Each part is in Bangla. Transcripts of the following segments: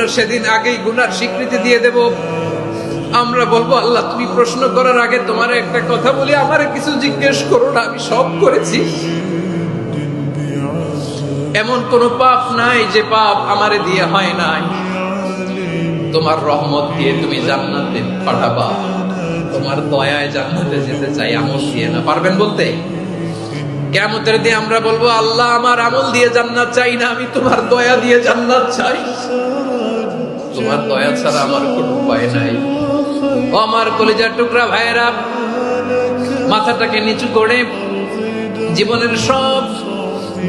আমরা সেদিন আগেই গুনার স্বীকৃতি দিয়ে দেব। আমরা বলবো, আল্লাহ তুমি প্রশ্ন করার আগে তোমার একটা কথা বলি, আমারে কিছু জিজ্ঞেস করো না, আমি সব করেছি। এমন কোন পাপ নাই যে পাপ আমারে দিয়ে হয় নাই। তোমার রহমত দিয়ে তুমি জান্নাতে পাঠাবা, তোমার দয়ায় জান্নাতে যেতে চাই, আমল দিয়ে না। পারবেন বলতে? কিয়ামতের দিন আমরা বলবো, আল্লাহ আমার আমল দিয়ে জান্নাত চাই না, আমি তোমার দয়া দিয়ে জান্নাত চাই। তোমার দয়া ছাড়া আমার কোনো উপায় নাই। ও আমার কলিজার টুকরা ভাইয়েরা, মাথাটাকে নিচু করে জীবনের সব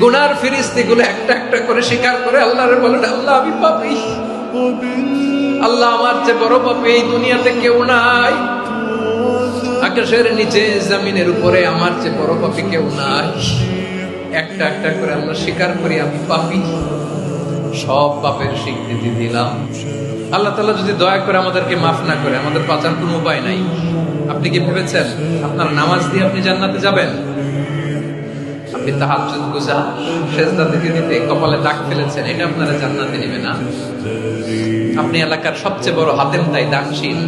গুনার ফিরিস্তিগুলো একটা একটা করে স্বীকার করে আল্লাহরে বলেন, আল্লাহ আমি পাপী, আল্লাহ আমার চেয়ে বড় পাপী এই দুনিয়াতে কেউ নাই। আকাশের নিচে জমিনের উপরে আমার চেয়ে বড় পাপী কেউ নাই। একটা একটা করে আমরা স্বীকার করি আমি পাপী, সব পাপের স্বীকৃতি দিলাম। আল্লাহ তাআলা যদি দয়া করে আমাদেরকে মাফ না করে, আমাদের বাঁচার কোনো উপায় নাই। আপনি কি ভেবেছেন আপনার নামাজ দিয়ে আপনি জান্নাতে যাবেন? আপনি তাহাজ্জুদ গুজার, সেজদা দিতে দিতে কপালে দাগ ফেলেছেন, এটা আপনারা জান্নাতে নেবে না। আপনি এলাকার সবচেয়ে বড় হাতেম তাই দানশীল,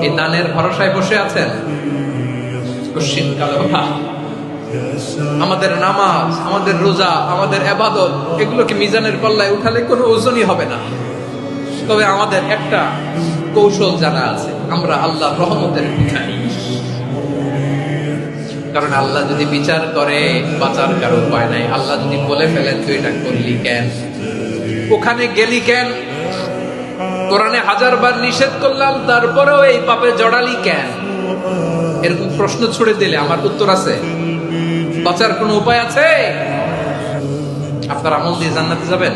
এই দানের ভরসায় বসে আছেন। কশিন কালো আমাদের নামাজ, আমাদের রোজা, আমাদের ইবাদত, এগুলোকে মিজানের পাল্লায় উঠালে কোনো ওজনই হবে না। তবে আমাদের একটা কৌশল জানা আছে, আমরা আল্লাহর রহমতের ভিখারি। কারণ আল্লাহ যদি বিচার করে বাঁচার কারো উপায় নাই। আল্লাহ যদি বলে ফেলেন তুই এটা করলি কেন, ওখানে গেলি কেন, কোরআনে 1000 বার নিষেধ করলাম তারপরেও এই পাপে জড়ালি কেন, এরকম প্রশ্ন ছুড়ে দিলে আমার উত্তর আছে? বাঁচার কোনো উপায় আছে? আপনার আমল দিয়ে জান্নাতে যাবেন?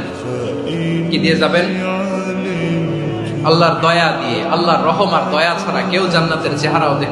কি দিয়ে যাবেন? আল্লাহর দয়া দিয়ে। আল্লাহর রহম আর দয়া ছাড়া কেউ জান্নাতের চেহারাও দেখতে